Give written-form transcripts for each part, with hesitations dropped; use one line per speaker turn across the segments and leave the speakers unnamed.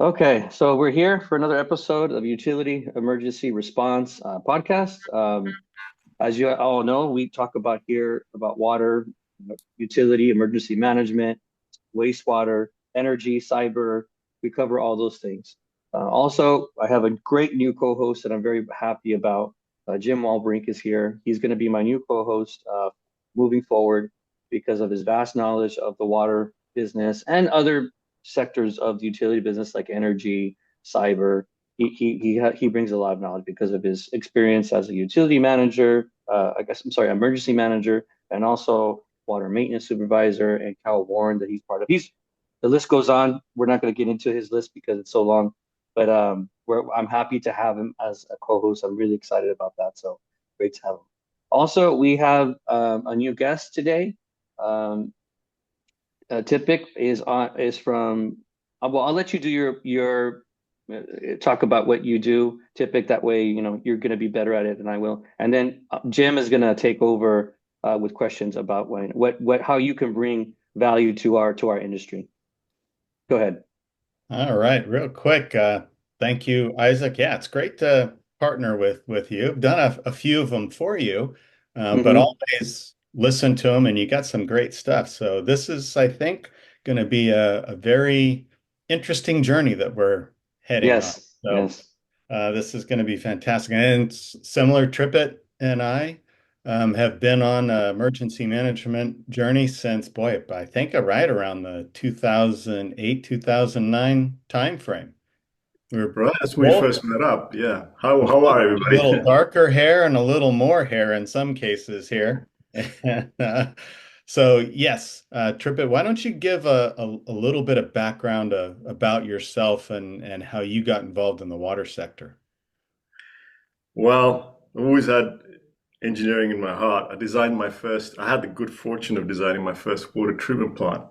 Okay, so we're here for another episode of Utility Emergency Response podcast. As you all know, we talk about here about water, utility, emergency management, wastewater, energy, cyber. We cover all those things. Also, I have a great new co-host that I'm very happy about. Jim Wollbrinck is here. He's going to be my new co-host moving forward because of his vast knowledge of the water business and other sectors of the utility business like energy, cyber. He brings a lot of knowledge because of his experience as a utility manager. I'm sorry, emergency manager, and also water maintenance supervisor, and Cal Warren that he's part of. The list goes on. We're not going to get into his list because it's so long, but I'm happy to have him as a co-host. I'm really excited about that. So great to have him. Also, we have a new guest today. Um, Tipic is from. Well, I'll let you do your talk about what you do, Tipic. That way, you're going to be better at it than I will. And then Jim is going to take over with questions about what how you can bring value to our industry. Go ahead.
All right, real quick. Thank you, Isaac. Yeah, it's great to partner with you. I've done a few of them for you, but
Hmm.
always listen to them, and you got some great stuff. So this is, I think, going to be a very interesting journey that we're heading on.
Yes.
So
Yes.
this is going to be fantastic. And it's similar, Tripat and I have been on an emergency management journey since, boy, I think right around the 2008, 2009 timeframe. We were
Right, that's when we
both
first met up. Yeah. How are
a little
everybody?
darker hair and a little more hair in some cases here. And, so yes, Trippet, why don't you give a little bit of background about yourself and how you got involved in the water sector?
Well, I've always had engineering in my heart. I had the good fortune of designing my first water treatment plant,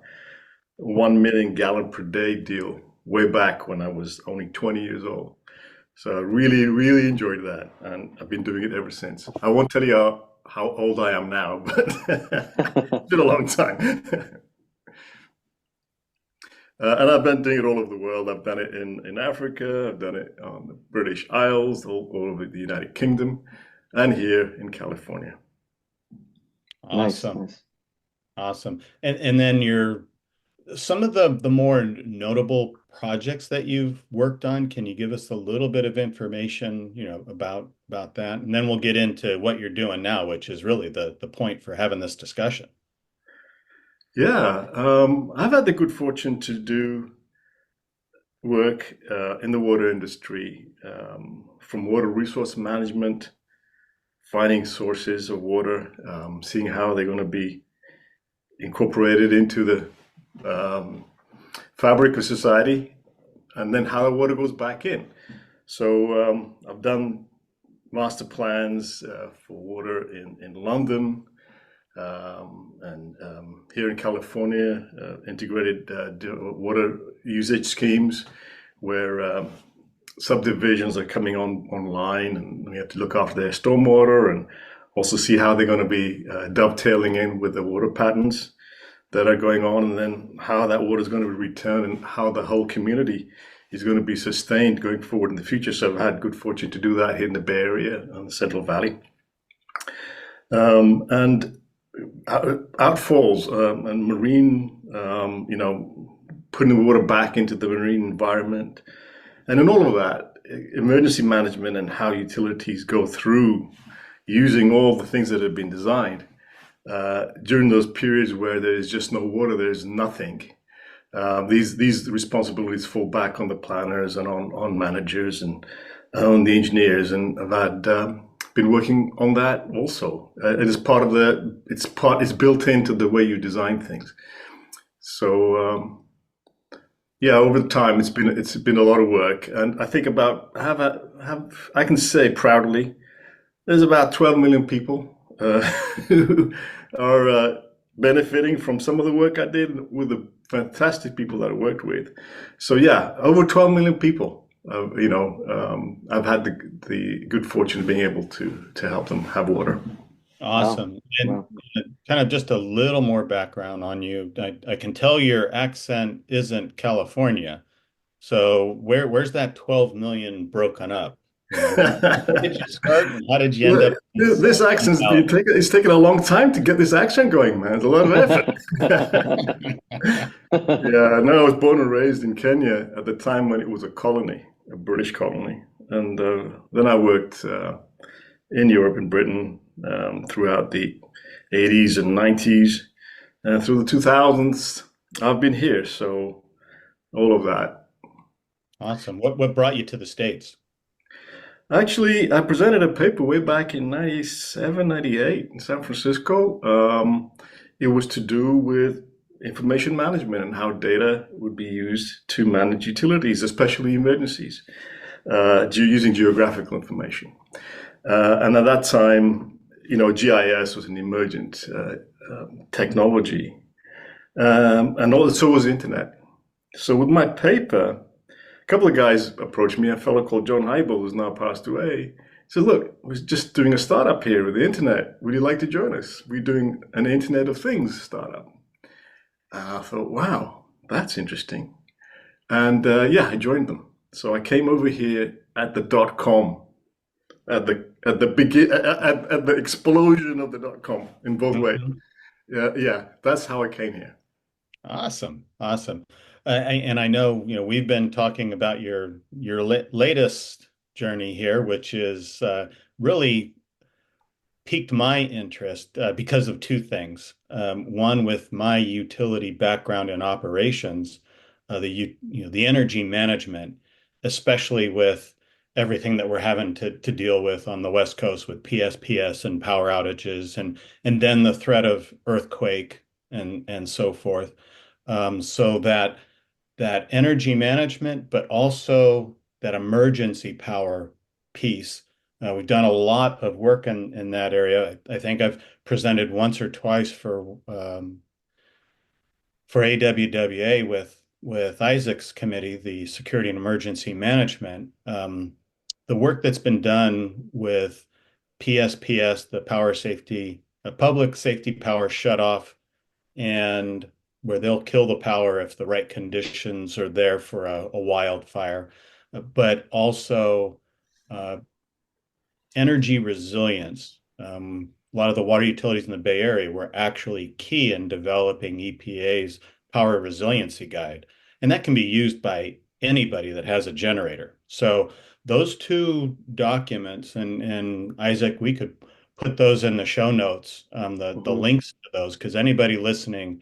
1 million gallon per day deal way back when I was only 20 years old. So I really, really enjoyed that. And I've been doing it ever since. I won't tell you how old I am now, but it's been a long time. And I've been doing it all over the world. I've done it in Africa, I've done it on the British Isles, all over the United Kingdom, and here in California.
Nice.
Awesome.
Nice.
Awesome. And then some of the more notable projects that you've worked on, can you give us a little bit of information, about that? And then we'll get into what you're doing now, which is really the point for having this discussion.
Yeah, I've had the good fortune to do work in the water industry, from water resource management, finding sources of water, seeing how they're going to be incorporated into the fabric of society, and then how the water goes back in. So I've done master plans for water in London, and here in California, integrated water usage schemes where subdivisions are coming online, and we have to look after their stormwater and also see how they're going to be dovetailing in with the water patterns that are going on, and then how that water is going to be returned and how the whole community is going to be sustained going forward in the future. So I've had good fortune to do that here in the Bay Area and the Central Valley. And outfalls and marine, putting the water back into the marine environment. And in all of that, emergency management and how utilities go through using all the things that have been designed during those periods where there is just no water, there's nothing. These responsibilities fall back on the planners and on managers and on the engineers, and I've had been working on that also. It is part of it's built into the way you design things. So yeah, over time it's been a lot of work, and I think about I can say proudly there's about 12 million people who are benefiting from some of the work I did with the fantastic people that I worked with. So yeah, over 12 million people. I've had the good fortune of being able to help them have water.
Wow.
Awesome. And
Wow.
kind of just a little more background on you. I can tell your accent isn't California. So where's that 12 million broken up? Where did you start and how did you end up in
This accent's been
Valley?
taken. It's taken a long time to get this accent going, man. It's a lot of effort. Yeah, no, I was born and raised in Kenya at the time when it was a colony, a British colony, and then I worked in Europe and Britain throughout the 80s and 90s, and through the 2000s, I've been here. So all of that.
Awesome. What brought you to the States?
Actually, I presented a paper way back in 97, 98 in San Francisco. It was to do with information management and how data would be used to manage utilities, especially emergencies, using geographical information. And at that time, GIS was an emergent technology, and also was internet. So with my paper, a couple of guys approached me. A fellow called John Heibel, who's now passed away. He said, "Look, we're just doing a startup here with the internet. Would you like to join us? We're doing an Internet of Things startup." And I thought, wow, that's interesting. And yeah, I joined them. So I came over here at the .com, at the explosion of the .com in both ways.
Mhm.
Yeah, that's how I came here.
Awesome. Awesome. And I know, we've been talking about your latest journey here, which is really piqued my interest because of two things. One, with my utility background in operations, the energy management, especially with everything that we're having to deal with on the West Coast with PSPS and power outages, and then the threat of earthquake and so forth. So that energy management, but also that emergency power piece. We've done a lot of work in that area. I think I've presented once or twice for AWWA with Isaac's committee, the Security and Emergency Management. The work that's been done with PSPS, the power safety, public safety power shutoff, and where they'll kill the power if the right conditions are there for a wildfire, but also uh, energy resilience. A lot of the water utilities in the Bay Area were actually key in developing EPA's power resiliency guide. And that can be used by anybody that has a generator. So those two documents, and Isaac, we could put those in the show notes, the
Mhm.
links to those, because anybody listening,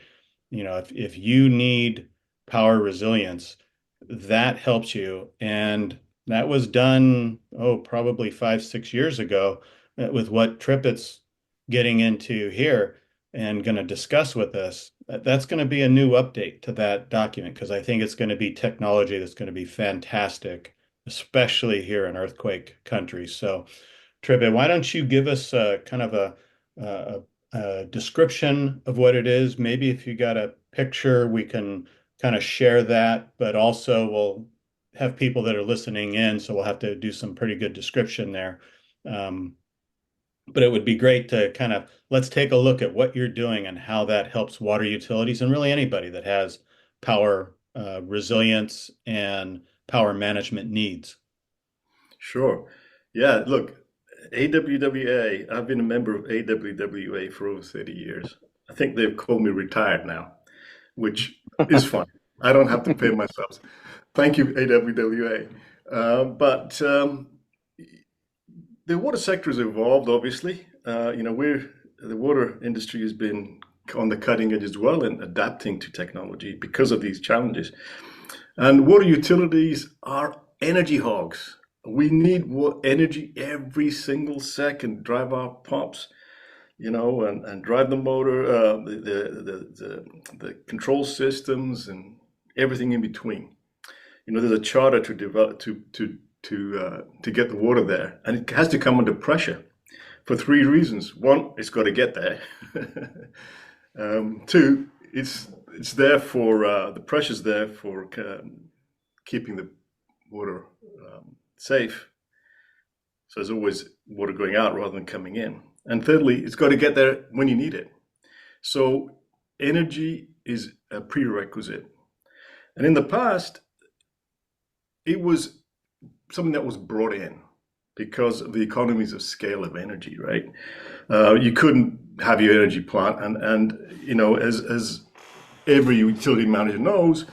if you need power resilience, that helps you. And that was done, probably 5, 6 years ago with what Tripit's getting into here and going to discuss with us. That's going to be a new update to that document because I think it's going to be technology that's going to be fantastic, especially here in earthquake countries. So, Tripit, why don't you give us kind of a, a description of what it is? Maybe if you got a picture, we can kind of share that, but also we'll have people that are listening in, so we'll have to do some pretty good description there. Um, but it would be great to kind of let's take a look at what you're doing and how that helps water utilities and really anybody that has power resilience and power management needs.
Sure. Yeah, look, AWWA, I've been a member of AWWA for over 30 years. I think they've called me retired now, which is fine. I don't have to pay myself. Thank you, AWWA. But the water sector has evolved, obviously. The water industry has been on the cutting edge as well in adapting to technology because of these challenges. And water utilities are energy hogs. We need energy every single second. Drive our pumps, and drive the motor, the control systems, and everything in between. There's a charter to develop to get the water there, and it has to come under pressure for three reasons. One, it's got to get there. Two, it's there for the pressure's there for keeping the water safe. So there's always water going out rather than coming in. And thirdly, it's got to get there when you need it. So energy is a prerequisite. And in the past, it was something that was brought in because of the economies of scale of energy, right? You couldn't have your energy plant, and as every utility manager knows,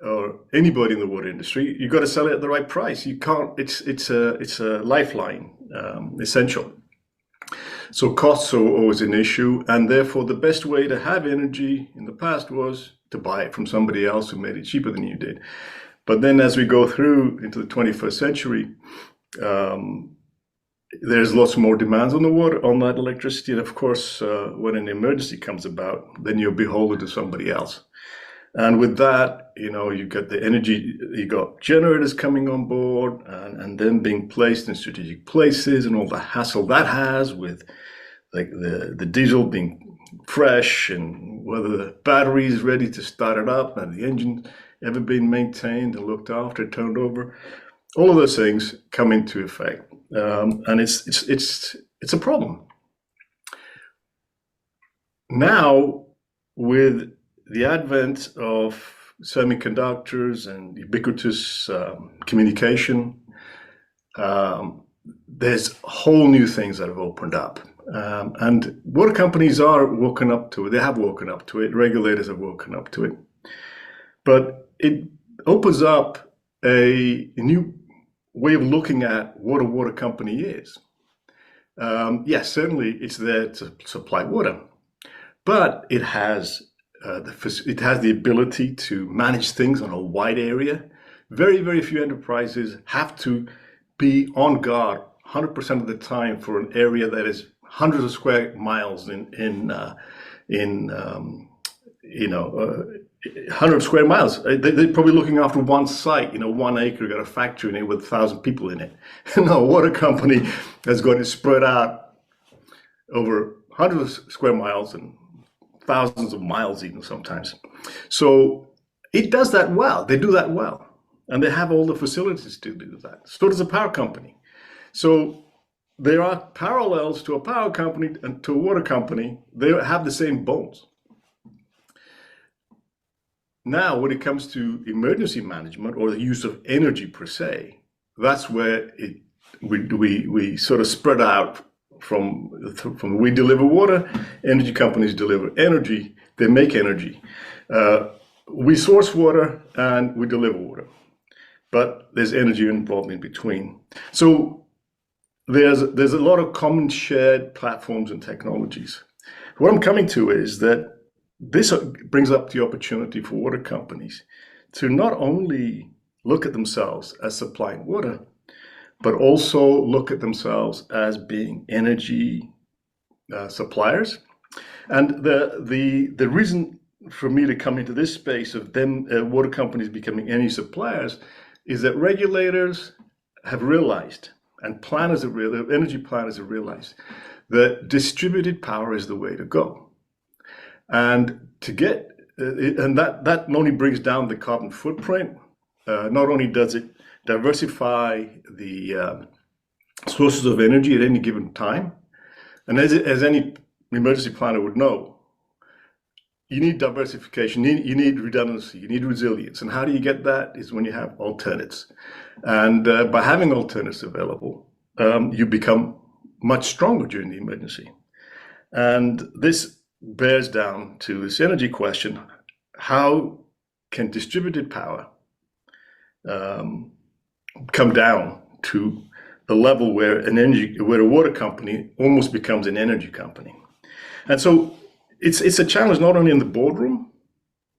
or anybody in the water industry, you've got to sell it at the right price. You can't. It's a lifeline, essential. So costs are always an issue, and therefore the best way to have energy in the past was to buy it from somebody else who made it cheaper than you did. But then as we go through into the 21st century, there's lots more demands on the water, on that electricity. And of course, when an emergency comes about, then you're beholden to somebody else. And with that, you get the energy, you got generators coming on board and then being placed in strategic places, and all the hassle that has with like the diesel being fresh, and whether the battery is ready to start it up, and the engine ever been maintained and looked after, turned over. All of those things come into effect, and it's a problem. Now, with the advent of semiconductors and ubiquitous communication, there's whole new things that have opened up. And water companies are woken up to it. They have woken up to it. Regulators have woken up to it. But it opens up a new way of looking at what a water company is. Yes, certainly it's there to supply water, but it has the ability to manage things on a wide area. Very, very few enterprises have to be on guard 100% of the time for an area that is hundreds of square miles in 100 square miles. They're probably looking after one site, 1 acre, got a factory in it with 1,000 people in it. No, a water company has got it spread out over hundreds of square miles and thousands of miles even sometimes. So it does that well. They do that well. And they have all the facilities to do that. So does a power company. So there are parallels to a power company and to a water company. They have the same bones. Now, when it comes to emergency management or the use of energy per se, that's where we sort of spread out from we deliver water, energy companies deliver energy, they make energy. We source water and we deliver water, but there's energy involved in between. So there's a lot of common shared platforms and technologies. What I'm coming to is that this brings up the opportunity for water companies to not only look at themselves as supplying water, but also look at themselves as being energy suppliers. And the reason for me to come into this space of them water companies becoming energy suppliers is that regulators have realized, and planners have realized, energy planners have realized, that distributed power is the way to go. And to get, and that not only brings down the carbon footprint, not only does it diversify the sources of energy at any given time, and as any emergency planner would know, you need diversification, you need redundancy, you need resilience. And how do you get that is when you have alternates. And by having alternates available, you become much stronger during the emergency. And this bears down to this energy question: how can distributed power come down to the level where a water company almost becomes an energy company? And so it's a challenge not only in the boardroom,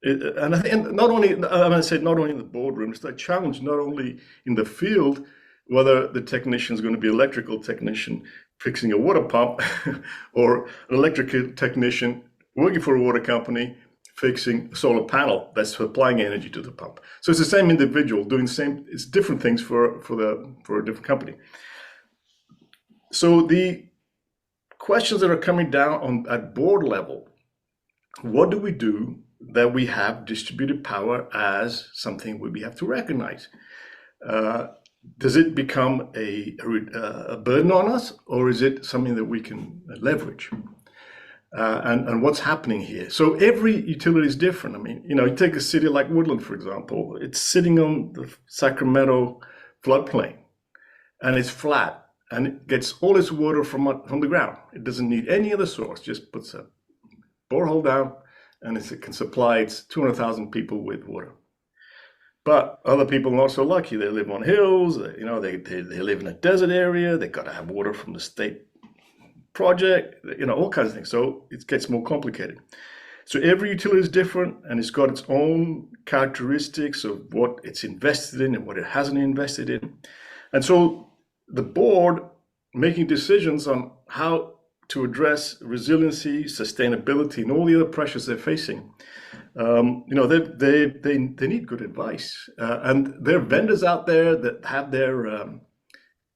and not only in the boardroom, it's a challenge not only in the field, whether the technician is going to be an electrical technician fixing a water pump or an electrical technician working for a water company fixing a solar panel that's supplying energy to the pump. So it's the same individual doing the same, it's different things for a different company. So the questions that are coming down at board level: what do we do that we have distributed power as something we have to recognize? Does it become a burden on us, or is it something that we can leverage? and what's happening here. So every utility is different. I mean, you take a city like Woodland, for example. It's sitting on the Sacramento floodplain, and it's flat, and it gets all its water from the ground. It doesn't need any other source. Just puts a borehole down, and it can supply its 200,000 people with water. But other people are not so lucky. They live on hills. They live in a desert area. They got to have water from the state project. All kinds of things. So it gets more complicated. So every utility is different, and it's got its own characteristics of what it's invested in and what it hasn't invested in. And so the board making decisions on how to address resiliency, sustainability, and all the other pressures they're facing. They need good advice, and there are vendors out there that have their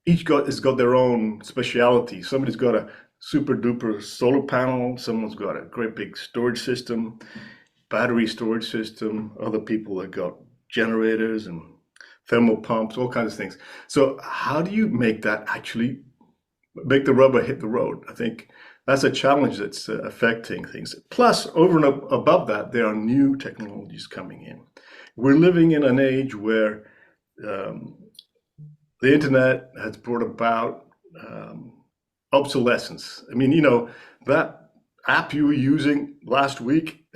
each has got their own speciality. Somebody's got a super duper solar panel. Someone's got a great big storage system, battery storage system. Other people have got generators and thermal pumps, all kinds of things. So how do you make that actually make the rubber hit the road? I think that's a challenge that's affecting things. Plus, over and above that, there are new technologies coming in. We're living in an age where the internet has brought about obsolescence. I mean, that app you were using last week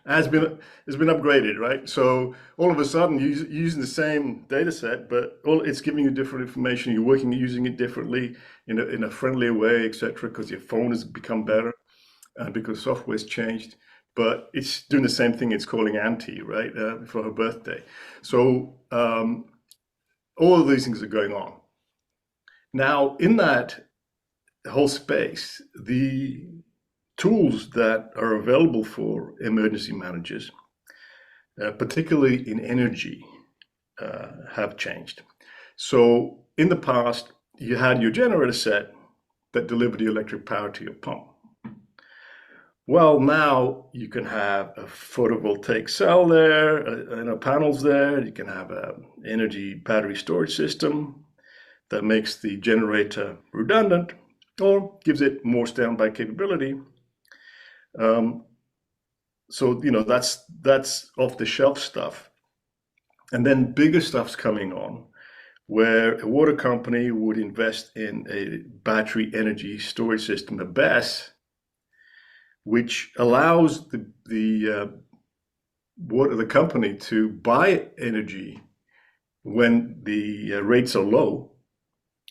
has been upgraded, right? So all of a sudden you're using the same data set, but it's giving you different information. You're using it differently in a friendlier way, etc., because your phone has become better and because software's changed. But it's doing the same thing. It's calling Auntie, right, for her birthday. So all of these things are going on. Now, in that whole space, the tools that are available for emergency managers, particularly in energy, have changed. So in the past, you had your generator set that delivered the electric power to your pump. Well, now you can have a photovoltaic cell there, panels there. You can have an energy battery storage system that makes the generator redundant or gives it more standby capability. So that's off the shelf stuff, and then bigger stuff's coming on, where a water company would invest in a battery energy storage system, a BESS, which allows the company to buy energy when the rates are low,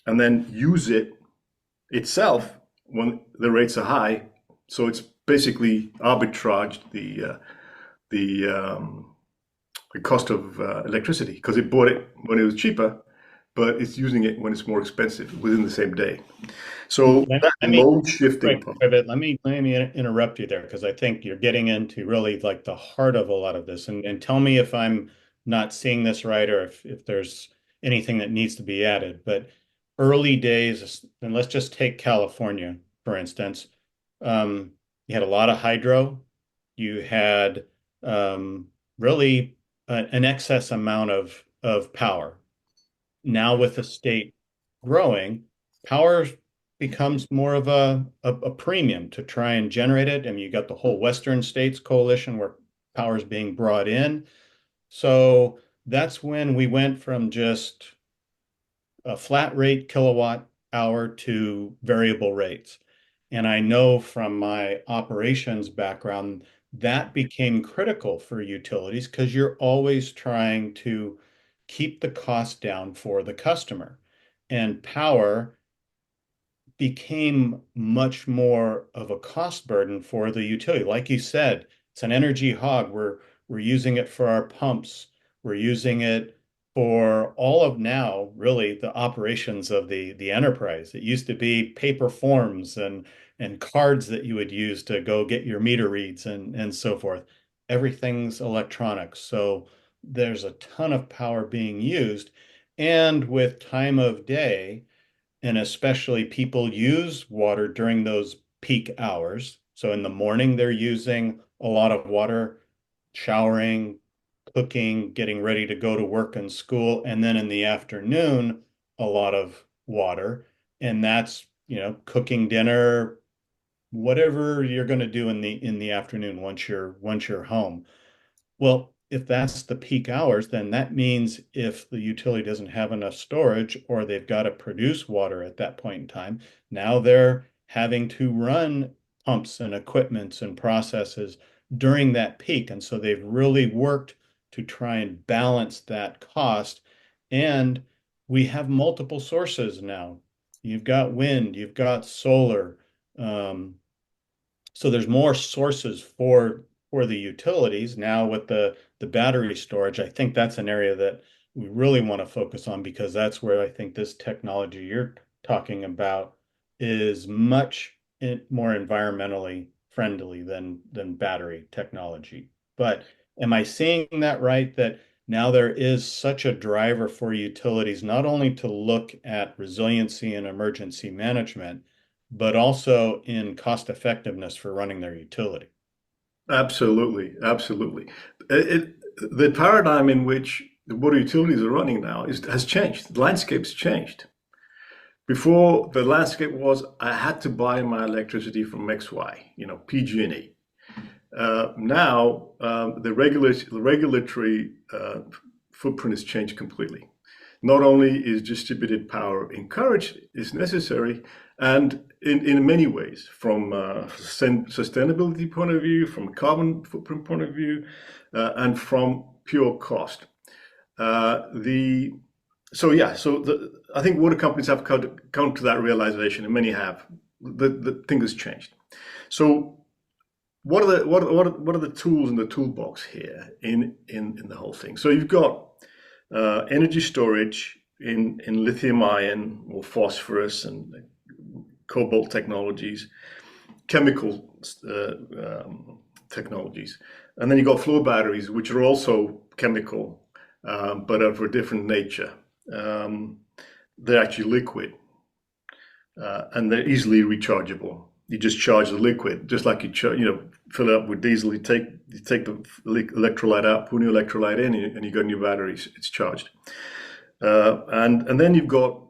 and then use it itself when the rates are high. So it's basically arbitraged the cost of electricity because it bought it when it was cheaper, but it's using it when it's more expensive within the same day. So that load shifting.
Let me interrupt you there because I think you're getting into really like the heart of a lot of this. And tell me if I'm not seeing this right or if there's anything that needs to be added. But early days, and let's just take California, for instance. You had a lot of hydro. You had really an excess amount of power. Now with the state growing, power becomes more of a premium to try and generate it. I mean, you got the whole Western States Coalition where power is being brought in. So that's when we went from just a flat rate kilowatt hour to variable rates. And I know from my operations background, that became critical for utilities because you're always trying to keep the cost down for the customer. And power became much more of a cost burden for the utility. Like you said, it's an energy hog. We're using it for our pumps. We're using it for all of now, really, the operations of the enterprise. It used to be paper forms and cards that you would use to go get your meter reads and so forth. Everything's electronic. So there's a ton of power being used. And with time of day, and especially people use water during those peak hours. So in the morning, they're using a lot of water, showering, cooking, getting ready to go to work and school. And then in the afternoon, a lot of water. And that's, cooking dinner, whatever you're going to do in the afternoon once you're home. Well, if that's the peak hours, then that means if the utility doesn't have enough storage or they've got to produce water at that point in time, now they're having to run pumps and equipments and processes during that peak. And so they've really worked to try and balance that cost. And we have multiple sources now. You've got wind, you've got solar. So there's more sources for the utilities now with the battery storage. I think that's an area that we really want to focus on because that's where I think this technology you're talking about is much more environmentally friendly than battery technology. But am I seeing that right? That now there is such a driver for utilities not only to look at resiliency and emergency management, but also in cost effectiveness for running their utility.
Absolutely, absolutely. The paradigm in which the water utilities are running now has changed. The landscape's changed. Before, the landscape was I had to buy my electricity from XY, PG&E. Now, the regulatory footprint has changed completely. Not only is distributed power encouraged, it's necessary, and in many ways, from a sustainability point of view, from a carbon footprint point of view, and from pure cost. I think water companies have come to that realization, and many have. The thing has changed. So what are the tools in the toolbox here in the whole thing? So you've got energy storage in lithium ion or phosphorus and cobalt technologies, chemical technologies, and then you've got flow batteries, which are also chemical, but of a different nature. They're actually liquid, and they're easily rechargeable. You just charge the liquid, just like you fill it up with diesel. You take the electrolyte out, put new electrolyte in, and you got new batteries. It's charged, and then you've got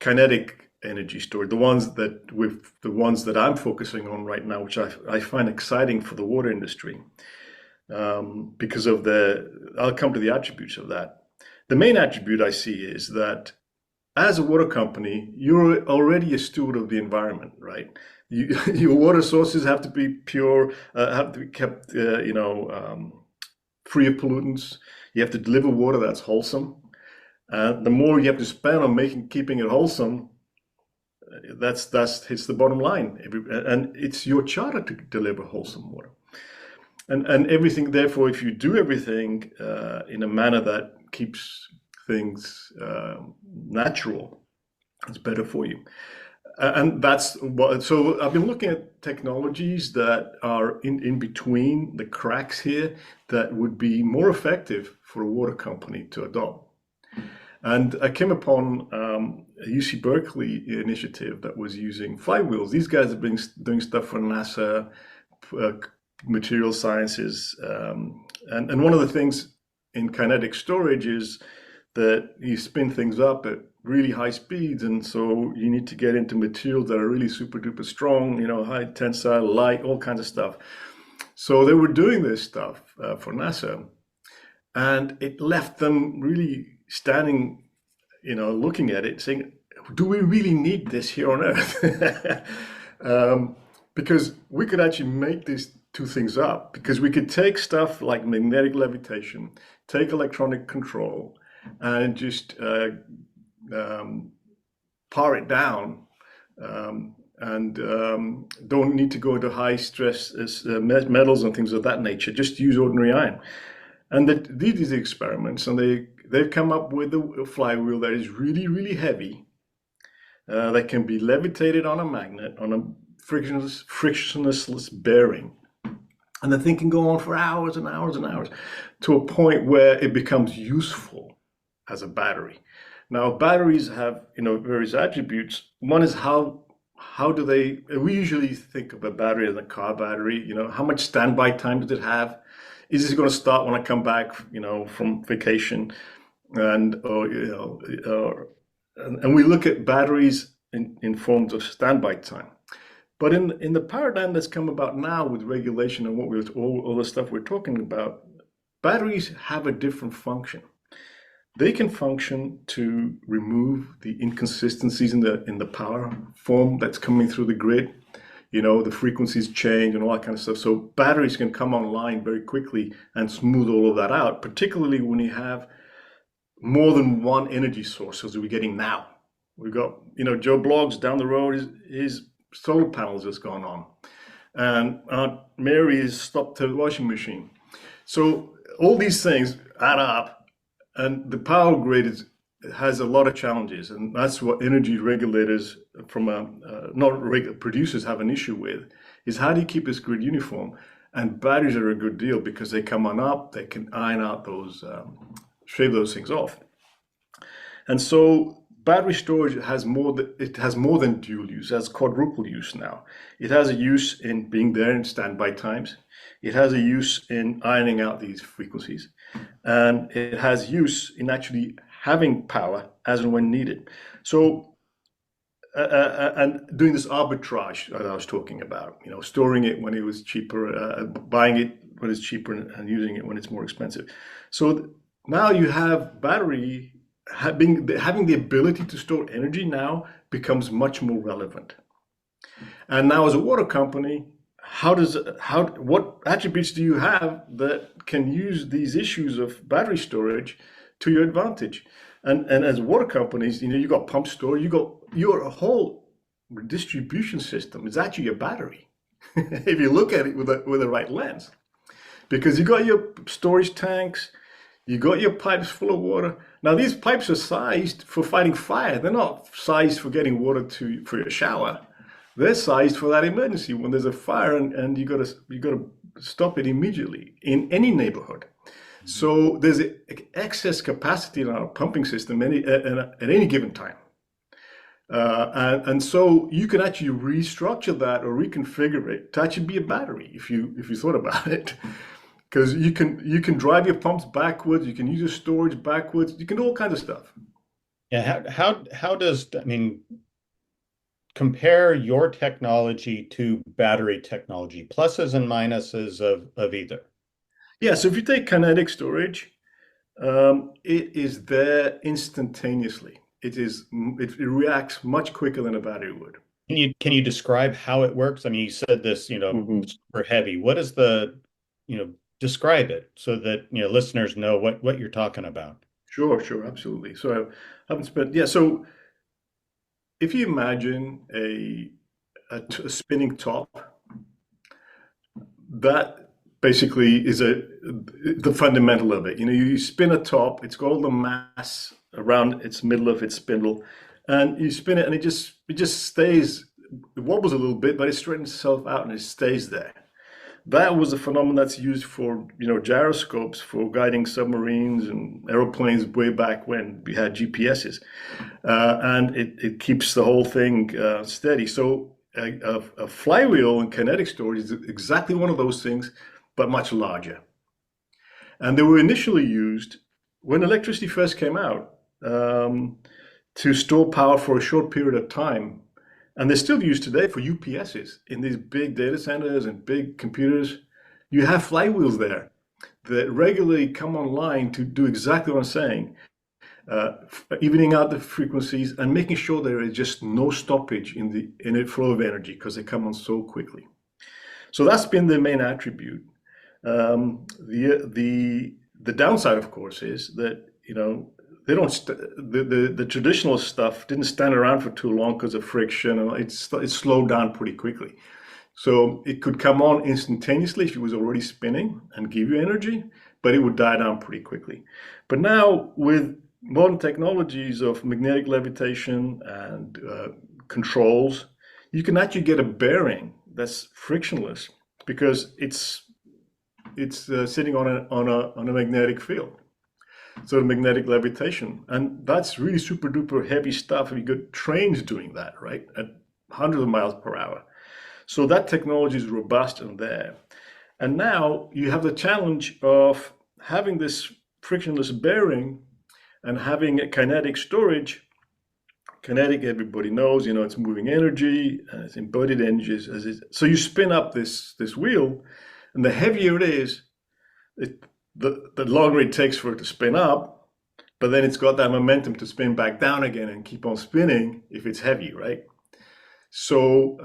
kinetic energy storage, the ones that I'm focusing on right now, which I find exciting for the water industry, because of I'll come to the attributes of that. The main attribute I see is that as a water company, you're already a steward of the environment, right? Your water sources have to be pure, have to be kept, free of pollutants. You have to deliver water that's wholesome. The more you have to spend on keeping it wholesome, that's hits the bottom line. And it's your charter to deliver wholesome water. And everything, therefore, if you do everything in a manner that keeps things natural, it's better for you. And so I've been looking at technologies that are in between the cracks here that would be more effective for a water company to adopt. And I came upon a UC Berkeley initiative that was using flywheels. These guys have been doing stuff for NASA, material sciences. And one of the things in kinetic storage is that you spin things up at really high speeds. And so you need to get into materials that are really super duper strong, high tensile, light, all kinds of stuff. So they were doing this stuff for NASA. And it left them really standing, looking at it, saying, do we really need this here on Earth? Because we could actually make these two things up, because we could take stuff like magnetic levitation, take electronic control, and just power it down, and don't need to go into high stress metals and things of that nature. Just use ordinary iron. And they did these experiments, and they've come up with a flywheel that is really, really heavy, that can be levitated on a magnet, on a frictionless bearing. And the thing can go on for hours and hours and hours, to a point where it becomes useful as a battery. Now, batteries have, various attributes. One is how do we usually think of a battery as a car battery, how much standby time does it have? Is this going to start when I come back, from vacation? And we look at batteries in forms of standby time. But in the paradigm that's come about now with regulation and all the stuff we're talking about, batteries have a different function. They can function to remove the inconsistencies in the power form that's coming through the grid. The frequencies change and all that kind of stuff. So batteries can come online very quickly and smooth all of that out, particularly when you have more than one energy source, as we're getting now. We've got, Joe Bloggs down the road, his solar panels has gone on. And Aunt Mary has stopped her washing machine. So all these things add up, and the power grid has a lot of challenges, and that's what energy regulators producers have an issue with, is how do you keep this grid uniform? And batteries are a good deal because they come on up, they can iron out shave those things off. And so battery storage has more than dual use. It has quadruple use now. It has a use in being there in standby times. It has a use in ironing out these frequencies. And it has use in actually having power as and when needed. So, and doing this arbitrage that I was talking about, storing it when it was cheaper, buying it when it's cheaper, and using it when it's more expensive. So now you have battery having the ability to store energy now becomes much more relevant. And now as a water company, what attributes do you have that can use these issues of battery storage to your advantage? And as water companies, you got pump storage, you got your whole distribution system is actually a battery, if you look at it with the right lens, because you got your storage tanks, you got your pipes full of water. Now these pipes are sized for fighting fire. They're not sized for getting water for your shower. They're sized for that emergency when there's a fire and you gotta stop it immediately in any neighborhood. So there's excess capacity in our pumping system at any given time. And so you can actually restructure that or reconfigure it to actually be a battery if you thought about it. Because you can drive your pumps backwards, you can use your storage backwards, you can do all kinds of stuff.
Yeah, how does, compare your technology to battery technology, pluses and minuses of either?
Yeah, so if you take kinetic storage, it is there instantaneously. It reacts much quicker than a battery would.
Can you describe how it works? You said this, super heavy. What is describe it so that listeners know what you're talking about.
Sure, absolutely. So I haven't spent so if you imagine a spinning top, that basically is the fundamental of it. You spin a top, it's got all the mass around its middle of its spindle, and you spin it and it just stays. It wobbles a little bit, but it straightens itself out and it stays there. That was a phenomenon that's used for, gyroscopes for guiding submarines and aeroplanes way back when we had GPSs. And it keeps the whole thing steady. So a flywheel and kinetic storage is exactly one of those things, but much larger. And they were initially used when electricity first came out to store power for a short period of time. And they're still used today for UPSs in these big data centers and big computers. You have flywheels there that regularly come online to do exactly what I'm saying, evening out the frequencies and making sure there is just no stoppage in the flow of energy because they come on so quickly. So that's been the main attribute. The downside, of course, is that they don't. The traditional stuff didn't stand around for too long because of friction. It slowed down pretty quickly. So it could come on instantaneously if it was already spinning and give you energy, but it would die down pretty quickly. But now with modern technologies of magnetic levitation and controls, you can actually get a bearing that's frictionless because it's sitting on a magnetic field. So magnetic levitation, and that's really super duper heavy stuff. You got trains doing that, right, at hundreds of miles per hour. So that technology is robust and there. And now you have the challenge of having this frictionless bearing and having a kinetic storage Kinetic, everybody knows, it's moving energy, and it's embodied energy. So you spin up this wheel, and the heavier it is, the longer it takes for it to spin up, but then it's got that momentum to spin back down again and keep on spinning if it's heavy, right? So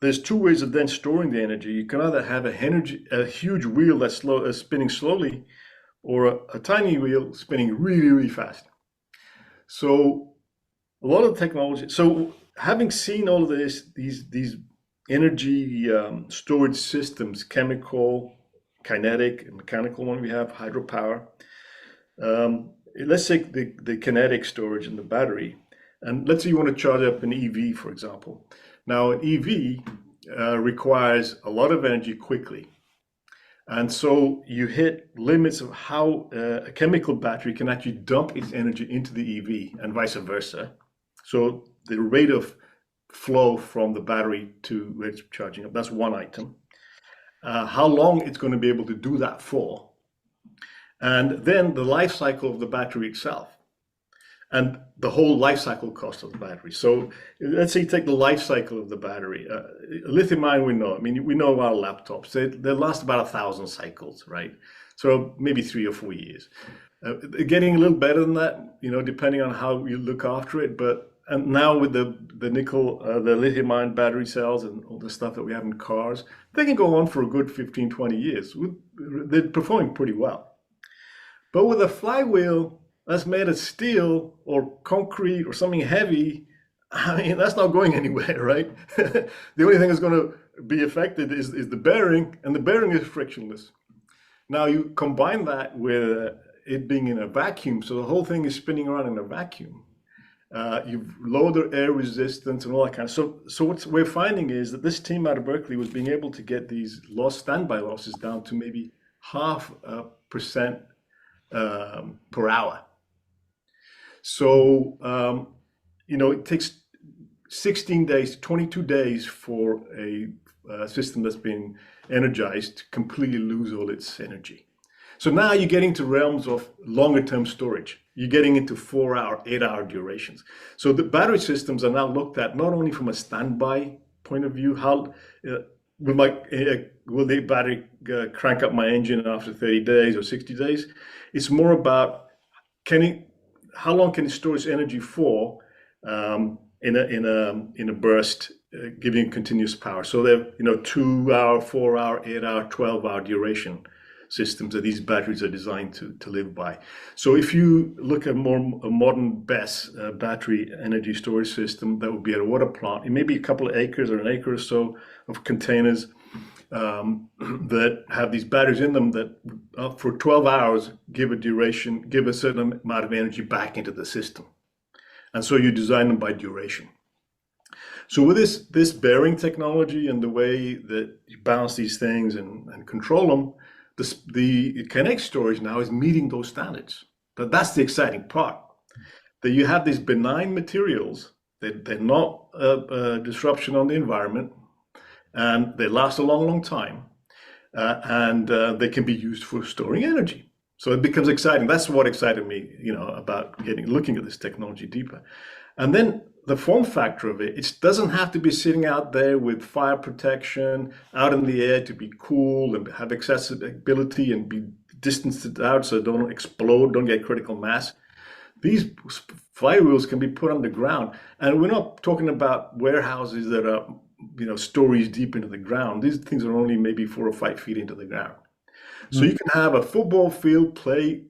there's two ways of then storing the energy. You can either have a huge wheel that's spinning slowly, or a tiny wheel spinning really, really fast. So a lot of technology. So having seen all of these energy storage systems, chemical, kinetic, and mechanical one we have, hydropower. Let's take the kinetic storage in the battery, and let's say you want to charge up an EV, for example. Now, an EV requires a lot of energy quickly. And so you hit limits of how a chemical battery can actually dump its energy into the EV and vice versa. So the rate of flow from the battery to where it's charging up, that's one item. How long it's going to be able to do that for. And then the life cycle of the battery itself. And the whole life cycle cost of the battery. So let's say you take the life cycle of the battery. Lithium ion, we know. I mean, we know our laptops. They last about 1,000 cycles, right? So maybe 3 or 4 years. Getting a little better than that, depending on how you look after it. And now with the nickel, the lithium ion battery cells and all the stuff that we have in cars, they can go on for a good 15, 20 years. They're performing pretty well. But with a flywheel that's made of steel or concrete or something heavy, I mean, that's not going anywhere, right? The only thing that's going to be affected is the bearing, and the bearing is frictionless. Now you combine that with it being in a vacuum, so the whole thing is spinning around in a vacuum. You've lowered the air resistance and all that kind of. So what we're finding is that this team out of Berkeley was being able to get these standby losses down to maybe 0.5% per hour. So, it takes 16 days, 22 days for a system that's been energized to completely lose all its energy. So now you're getting to realms of longer term storage. You're getting into 4-hour, 8-hour durations. So the battery systems are now looked at not only from a standby point of view, how will the battery crank up my engine after 30 days or 60 days? It's more about how long can it store its energy for in a burst, giving continuous power. So they're 2-hour, 4-hour, 8-hour, 12-hour duration systems that these batteries are designed to live by. So if you look at a modern BESS battery energy storage system, that would be at a water plant. It may be a couple of acres or an acre or so of containers that have these batteries in them that for 12 hours give a certain amount of energy back into the system. And so you design them by duration. So with this bearing technology and the way that you balance these things and control them, the Kinetic storage now is meeting those standards. But that's the exciting part, that you have these benign materials, they're not a disruption on the environment, and they last a long, long time, and they can be used for storing energy. So it becomes exciting. That's what excited me, about looking at this technology deeper. And then the form factor of it doesn't have to be sitting out there with fire protection, out in the air to be cool and have accessibility and be distanced out so don't explode, don't get critical mass. These flywheels can be put underground. And we're not talking about warehouses that are stories deep into the ground. These things are only maybe 4 or 5 feet into the ground. So you can have a football field, play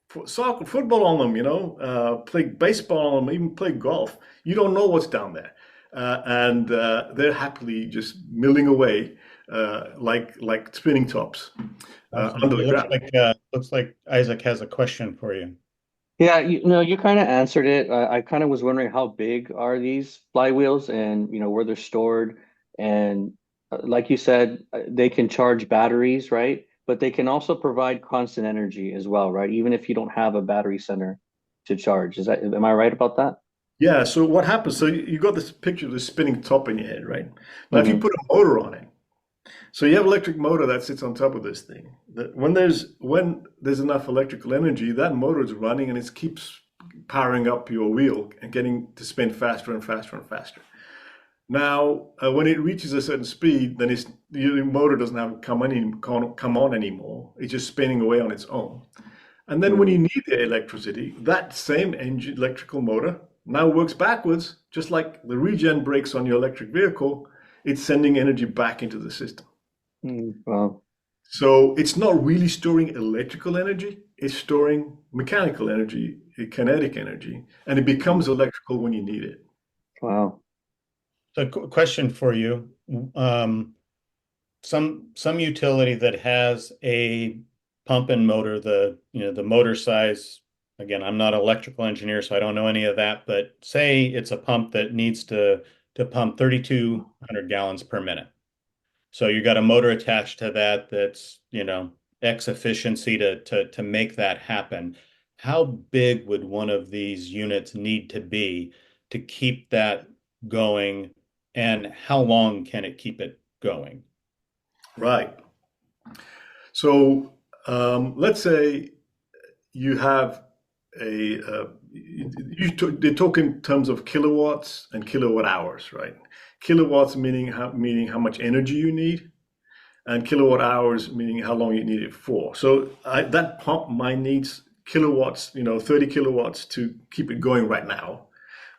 football on them, play baseball on them, even play golf. You don't know what's down there. And they're happily just milling away like spinning tops under the ground.
Looks like Isaac has a question for you.
Yeah, you kind of answered it. I kind of was wondering how big are these flywheels and, where they're stored. And like you said, they can charge batteries, right? But they can also provide constant energy as well, right? Even if you don't have a battery center to charge. Am I right about that?
Yeah, so what happens, so you got this picture of this spinning top in your head, right? Now, if you put a motor on it, so you have an electric motor that sits on top of this thing. When there's enough electrical energy, that motor is running and it keeps powering up your wheel and getting to spin faster and faster and faster. Now, when it reaches a certain speed, then the motor doesn't have to come on anymore. It's just spinning away on its own. And then when you need the electricity, that same engine, electrical motor now works backwards, just like the regen brakes on your electric vehicle. It's sending energy back into the system.
Wow.
So it's not really storing electrical energy, it's storing mechanical energy, kinetic energy, and it becomes electrical when you need it.
Wow.
So, question for you. Some utility that has a pump and motor, the motor size, again, I'm not an electrical engineer, so I don't know any of that, but say it's a pump that needs to pump 3,200 gallons per minute. So you got a motor attached to that that's, X efficiency to make that happen. How big would one of these units need to be to keep that going, and how long can it keep it going?
Right. So let's say you have they talk in terms of kilowatts and kilowatt hours, right? Kilowatts meaning how much energy you need, and kilowatt hours meaning how long you need it for. So that pump might needs kilowatts, 30 kilowatts to keep it going right now,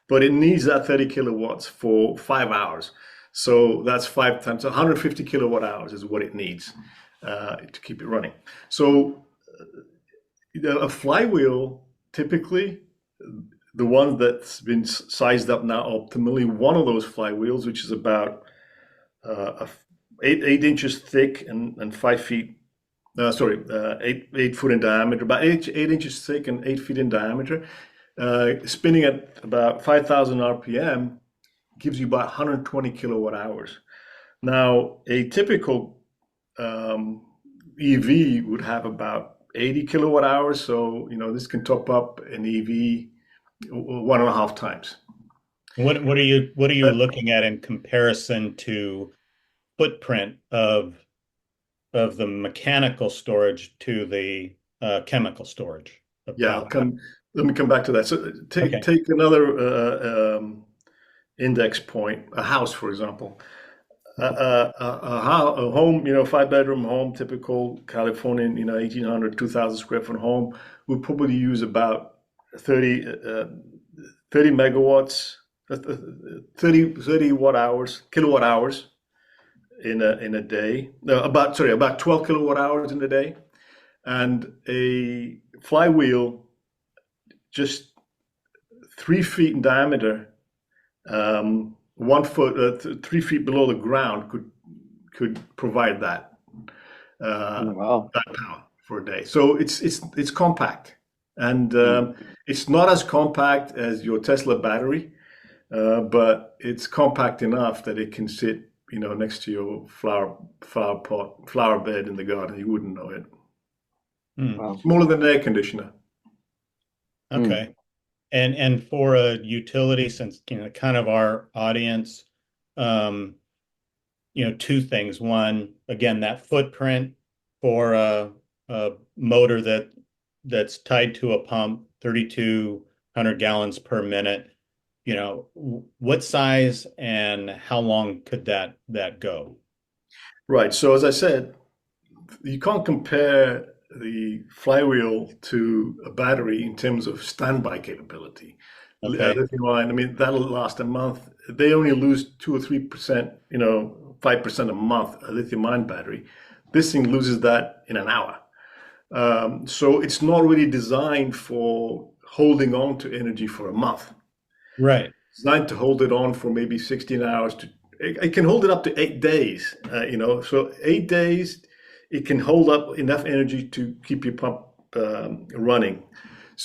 but it needs that 30 kilowatts for 5 hours. So that's 5 times 150 kilowatt hours is what it needs to keep it running. So a flywheel, typically, the one that's been sized up now optimally, one of those flywheels, which is about 8 inches thick and 5 feet, 8 foot in diameter, about 8 inches thick and 8 feet in diameter, spinning at about 5,000 RPM, gives you about 120 kilowatt hours. Now, a typical EV would have about 80 kilowatt hours. So, this can top up an EV 1.5 times.
What are you looking at in comparison to footprint of the mechanical storage to the chemical storage?
Yeah, let me come back to that. So
Okay.
take another index point, a house, for example. A home, 5-bedroom home, typical Californian, 1,800, 2,000 square foot home, would probably use about 30 megawatts, 30 kilowatt hours in a day. No, about 12 kilowatt hours in a day. And a flywheel, just 3 feet in diameter, 1 foot, 3 feet below the ground, could provide that
Wow.
that power for a day. So it's compact, and it's not as compact as your Tesla battery, but it's compact enough that it can sit, next to your flower bed in the garden. You wouldn't know it.
Wow.
Smaller than an air conditioner.
Okay. And for a utility, since kind of our audience, two things. One, again, that footprint for a motor that's tied to a pump, 3,200 gallons per minute. What size and how long could that go?
Right. So as I said, you can't compare the flywheel to a battery in terms of standby capability.
Okay.
Lithium-ion, I mean, that'll last a month. They only lose 2 or 3%, 5% a month, a lithium-ion battery. This thing loses that in an hour. So it's not really designed for holding on to energy for a month.
Right.
It's designed to hold it on for maybe 16 hours. It can hold it up to 8 days, so 8 days, it can hold up enough energy to keep your pump running.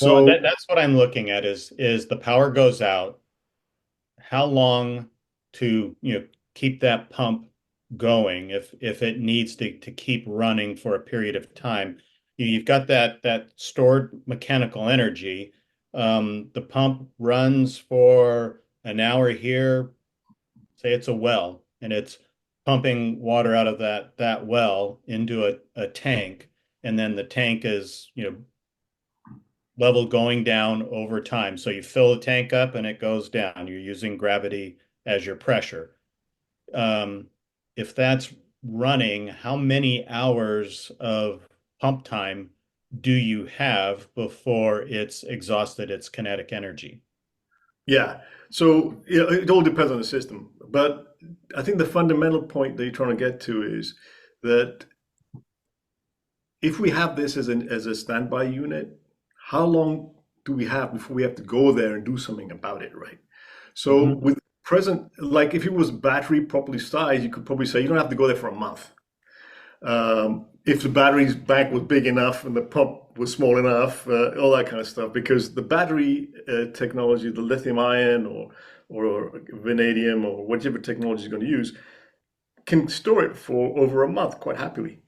Well,
So
that's what I'm looking at is the power goes out, how long to, keep that pump going if it needs to keep running for a period of time. You've got that stored mechanical energy. The pump runs for an hour here, say it's a well, and it's pumping water out of that well into a tank, and then the tank is, level going down over time. So you fill the tank up and it goes down. You're using gravity as your pressure. Um, if that's running, how many hours of pump time do you have before it's exhausted its kinetic energy?
Yeah. So it all depends on the system. But I think the fundamental point that you're trying to get to is that if we have this as a standby unit, how long do we have before we have to go there and do something about it, right? So
Mhm.
with present, like if it was battery properly sized, you could probably say you don't have to go there for a month. If the battery's bank was big enough and the pump was small enough, all that kind of stuff, because the battery technology, the lithium ion or vanadium or whatever technology you're going to use, can store it for over a month quite happily.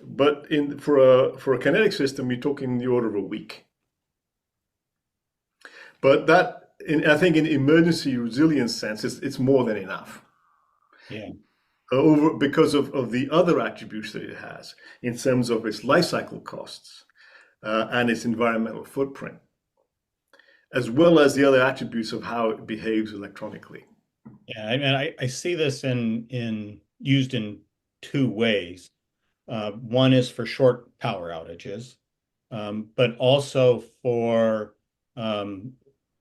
But for a kinetic system, you're talking the order of a week. But I think in emergency resilience sense, it's more than enough.
Yeah.
Over because of the other attributes that it has in terms of its life cycle costs and its environmental footprint, as well as the other attributes of how it behaves electronically.
Yeah, I mean, I see this in used in two ways. One is for short power outages, but also for um,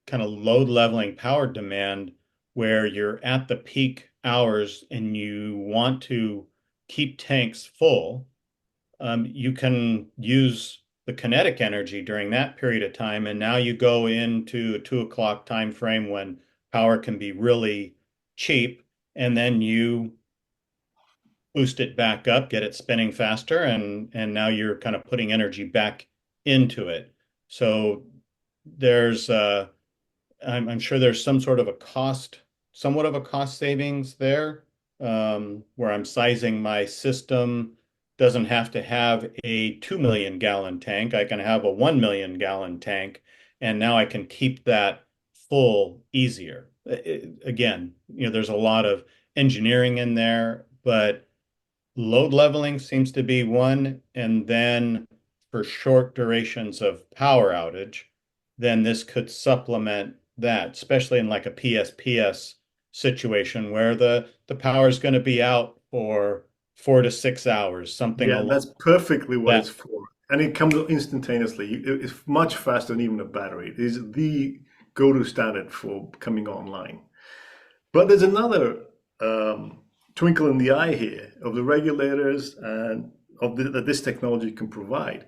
kind of load leveling power demand where you're at the peak hours and you want to keep tanks full. You can use the kinetic energy during that period of time, and now you go into a 2 o'clock time frame when power can be really cheap, and then you boost it back up, get it spinning faster, and now you're kind of putting energy back into it. So there's I'm sure there's some sort of a cost, somewhat of a cost savings there, where I'm sizing my system. Doesn't have to have a 2 million gallon tank. I can have a 1 million gallon tank, and now I can keep that full easier. Again, there's a lot of engineering in there, but load leveling seems to be one, and then for short durations of power outage, then this could supplement that, especially in like a PSPS situation where the power is going to be out for 4 to 6 hours, something
Yeah,
along
that's perfectly what
that.
it's for. And it comes instantaneously. It's much faster than even a battery. It is the go-to standard for coming online. But there's another twinkle in the eye here of the regulators and that this technology can provide,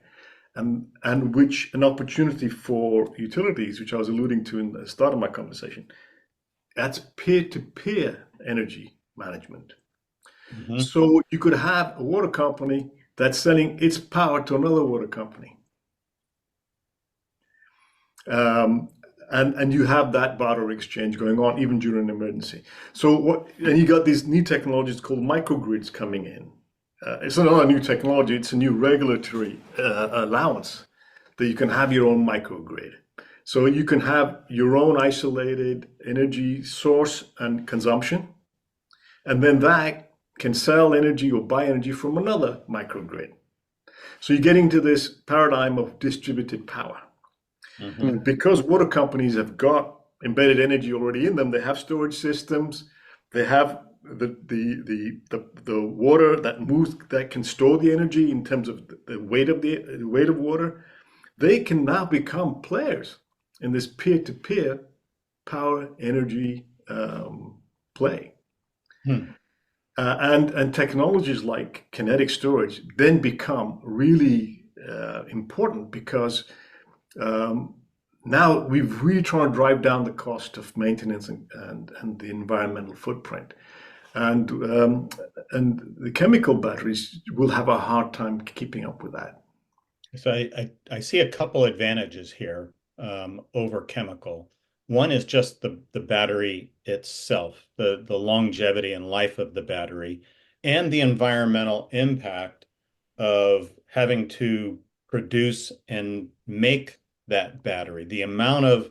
and which an opportunity for utilities, which I was alluding to in the start of my conversation. That's peer-to-peer energy management.
Mhm.
So you could have a water company that's selling its power to another water company. Um, and you have that barter exchange going on even during an emergency. And you got these new technologies called microgrids coming in. It's not a new technology; it's a new regulatory allowance that you can have your own microgrid. So you can have your own isolated energy source and consumption, and then that can sell energy or buy energy from another microgrid. So you're getting to this paradigm of distributed power.
Mhm.
And because water companies have got embedded energy already in them, they have storage systems, they have the water that moves that can store the energy in terms of the weight of water. They can now become players in this peer-to-peer power energy play.
Hmm.
And technologies like kinetic storage then become really important because um, now we've really trying to drive down the cost of maintenance and the environmental footprint. And and the chemical batteries will have a hard time keeping up with that.
So I see a couple advantages here over chemical. One is just the battery itself, the longevity and life of the battery, and the environmental impact of having to produce and make that battery. The amount of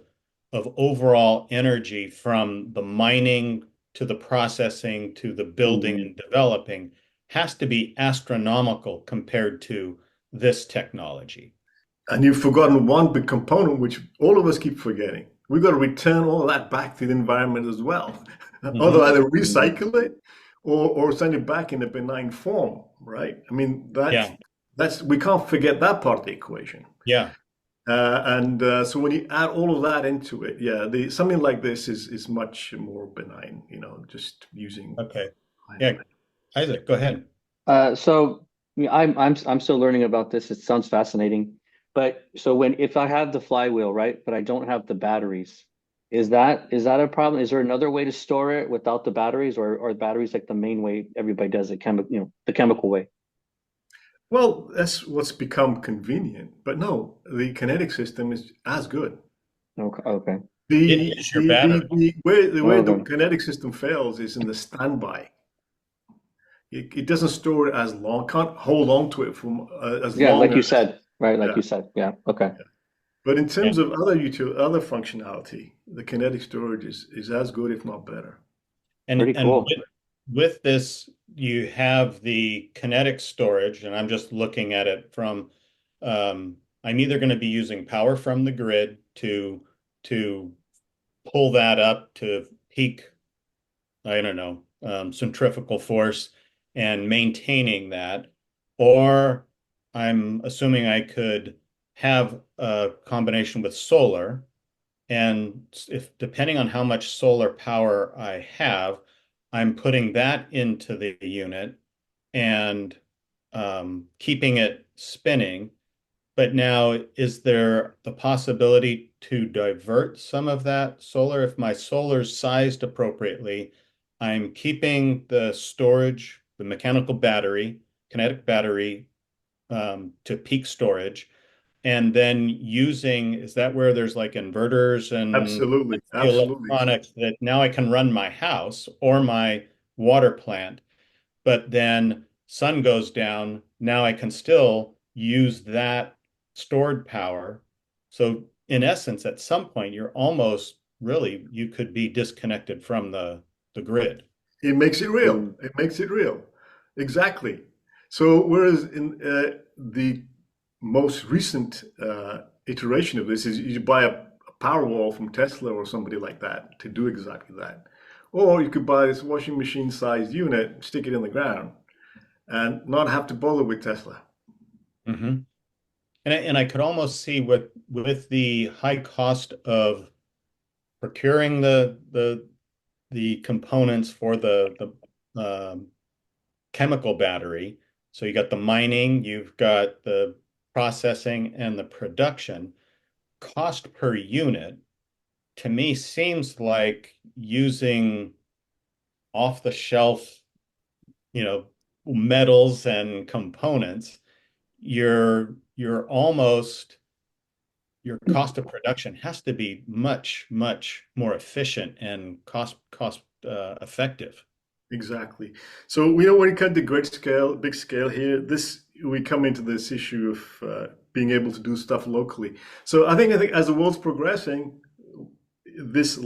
overall energy from the mining to the processing to the building
Mhm.
and developing has to be astronomical compared to this technology.
And you've forgotten one big component, which all of us keep forgetting. We've got to return all of that back to the environment as well. Either
Hmm.
recycle it or send it back in a benign form, right? I mean,
Yeah.
that's we can't forget that part of the equation.
Yeah.
So when you add all of that into it, yeah, something like this is much more benign, just using.
Okay. Yeah. Isaac, go ahead.
So yeah, I'm still learning about this. It sounds fascinating. But so when if I have the flywheel, right, but I don't have the batteries, is that a problem? Is there another way to store it without the batteries, or batteries like the main way everybody does it, the chemical way?
Well, that's what's become convenient, but no, the kinetic system is as good.
Okay, okay,
It
The
is your
the the,
battery.
the way the
okay.
kinetic system fails is in the standby. It doesn't store it as long, can't hold on to it for as
Yeah,
long
like you
as.
said, right? Like
Yeah.
you said, yeah. Okay,
Yeah. But in
Yeah.
terms of other functionality, the kinetic storage is as good, if not better.
pretty
And
cool.
with this, you have the kinetic storage, and I'm just looking at it from, I'm either going to be using power from the grid to pull that up to peak, I don't know, centrifugal force and maintaining that, or I'm assuming I could have a combination with solar. And if depending on how much solar power I have, I'm putting that into the unit and keeping it spinning. But now, is there the possibility to divert some of that solar? If my solar's sized appropriately, I'm keeping the storage, the mechanical battery, kinetic battery, to peak storage, and then using, is that where there's like inverters and
Absolutely,
the
absolutely.
electronics that now I can run my house or my water plant, but then sun goes down, now I can still use that stored power. So in essence, at some point, you're almost really, you could be disconnected from the grid.
It makes it real.
Mm.
It makes it real. Exactly. So whereas in the most recent iteration of this is you buy a Powerwall from Tesla or somebody like that to do exactly that. Or you could buy this washing machine sized unit, stick it in the ground, and not have to bother with Tesla.
Mhm. And I could almost see with the high cost of procuring the components for the chemical battery. So you got the mining, you've got the processing and the production. Cost per unit to me seems like using off the shelf, you know, metals and components. You're almost your cost of production has to be much, much more efficient and cost effective.
Exactly. So we know when it comes to great scale, big scale here, this we come into this issue of being able to do stuff locally. So I think as the world's progressing, this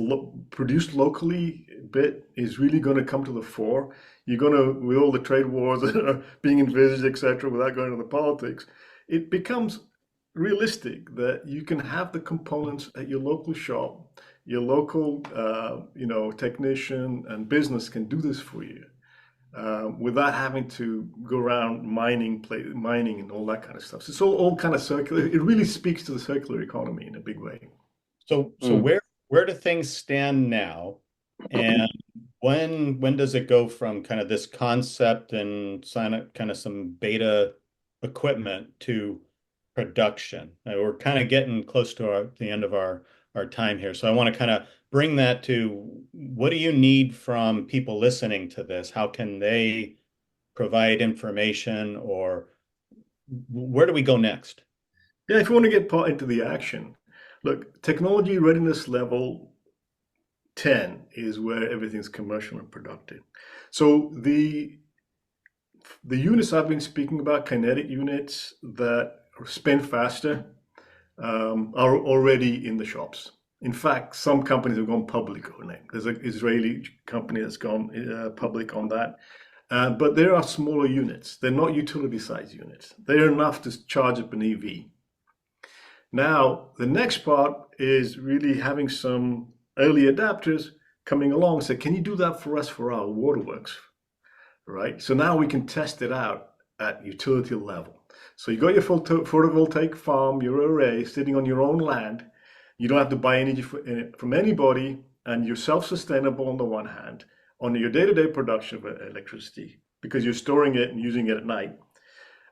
produced locally bit is really going to come to the fore. You're going to, with all the trade wars that are being envisaged, etc., without going into the politics, it becomes realistic that you can have the components at your local shop, your local, technician and business can do this for you without having to go around mining and all that kind of stuff. So it's all kind of circular. It really speaks to the circular economy in a big way.
So
Mm.
where do things stand now? And when does it go from kind of this concept and sign up kind of some beta equipment to production? We're kind of getting close to the end of our time here. So I want to kind of bring that to what do you need from people listening to this? How can they provide information, or where do we go next?
Yeah, if you want to get part into the action, look, technology readiness level 10 is where everything's commercial and productive. So the units I've been speaking about, kinetic units that spin faster, are already in the shops. In fact, some companies have gone public on it. There's an Israeli company that's gone public on that. But there are smaller units. They're not utility size units. They're enough to charge up an EV. Now, the next part is really having some early adapters coming along and say, can you do that for us for our waterworks? Right? So now we can test it out at utility level. So you got your photovoltaic farm, your array sitting on your own land. You don't have to buy energy from anybody, and you're self-sustainable on the one hand on your day-to-day production of electricity because you're storing it and using it at night.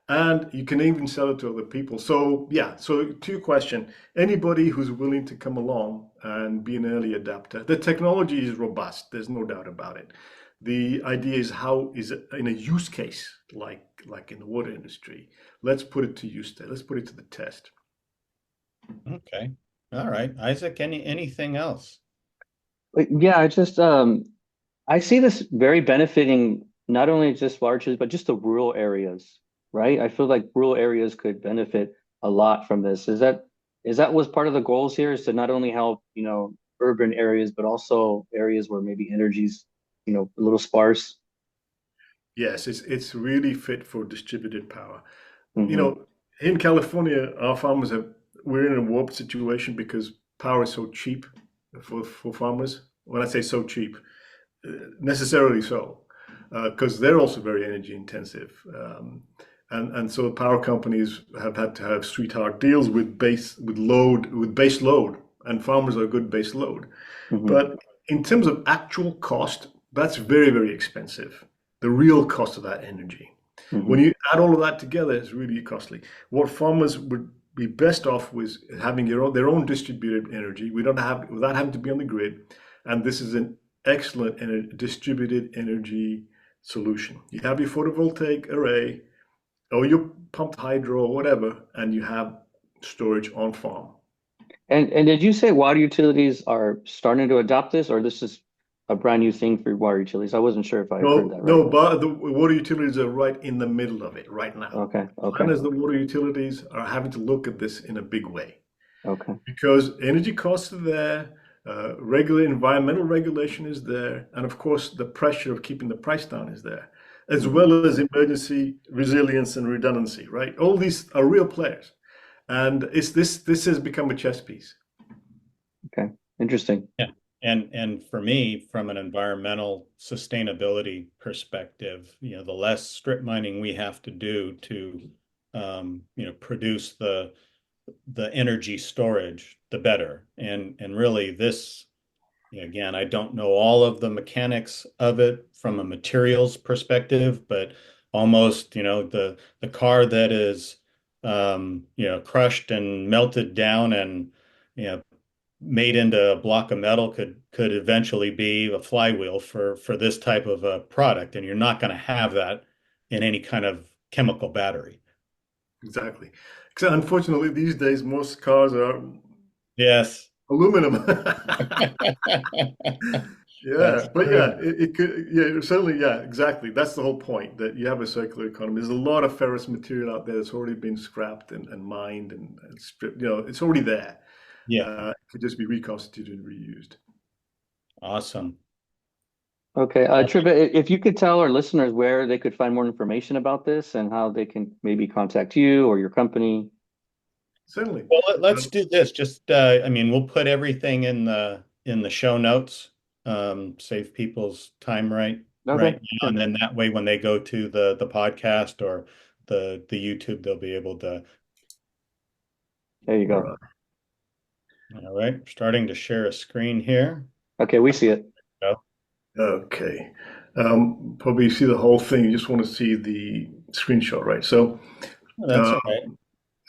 And you can even sell it to other people. So yeah, so to your question, anybody who's willing to come along and be an early adapter, the technology is robust, there's no doubt about it. The idea is how is it in a use case like in the water industry, let's put it to use there, let's put it to the test.
Okay. All right. Isaac, anything else?
Yeah, I see this very benefiting not only just large cities, but just the rural areas, right? I feel like rural areas could benefit a lot from this. Is that was part of the goals here is to not only help, urban areas, but also areas where maybe energy's, a little sparse.
Yes, it's really fit for distributed power. You
Hmm.
know, in California, our farmers have we're in a warped situation because power is so cheap for farmers. When I say so cheap, necessarily so, because they're also very energy intensive. And so power companies have had to have sweetheart deals with base load, and farmers are a good base load.
Hmm.
But in terms of actual cost, that's very, very expensive. The real cost of that energy. When
Hmm.
you add all of that together, it's really costly. What farmers would be best off with having their own distributed energy. We don't have without having to be on the grid, and this is an excellent distributed energy solution. You have your photovoltaic array, or your pumped hydro, or whatever, and you have storage on farm.
And did you say water utilities are starting to adopt this, or this is a brand new thing for water utilities? I wasn't sure if I heard
No,
that right.
no, but the water utilities are right in the middle of it right now.
Okay,
And
okay,
as the water utilities are having to look at this in a big way
okay.
because energy costs are there, regular environmental regulation is there, and of course the pressure of keeping the price down is there, as
Hmm.
well as emergency resilience and redundancy. Right, all these are real players, and it's this has become a chess piece.
Okay, interesting.
Yeah. And for me, from an environmental sustainability perspective, the less strip mining we have to do to produce the energy storage, the better. And really this, again, I don't know all of the mechanics of it from a materials perspective, but almost, the car that is crushed and melted down and you know made into a block of metal could eventually be a flywheel for this type of a product, and you're not going to have that in any kind of chemical battery.
Exactly. Except unfortunately, these days most cars are
Yes.
aluminum.
That's
Yeah, but yeah,
true.
it could, yeah, certainly, yeah, exactly. That's the whole point that you have a circular economy. There's a lot of ferrous material out there that's already been scrapped and mined and stripped. It's already there.
Yeah.
It could just be reconstituted and reused.
Awesome.
Okay, Tripa, if you could tell our listeners where they could find more information about this and how they can maybe contact you or your company.
Certainly.
Well, let's
Um,
do this. Just, I mean, we'll put everything in the show notes, save people's time right
Okay,
now, and
sure.
then that way, when they go to the podcast or the YouTube, they'll be able to.
There you
all
go.
right.
All right, starting to share a screen here.
Okay, we see it.
Go.
Okay. Probably you see the whole thing. You just want to see the screenshot, right? So,
Oh, that's
uh,
all right.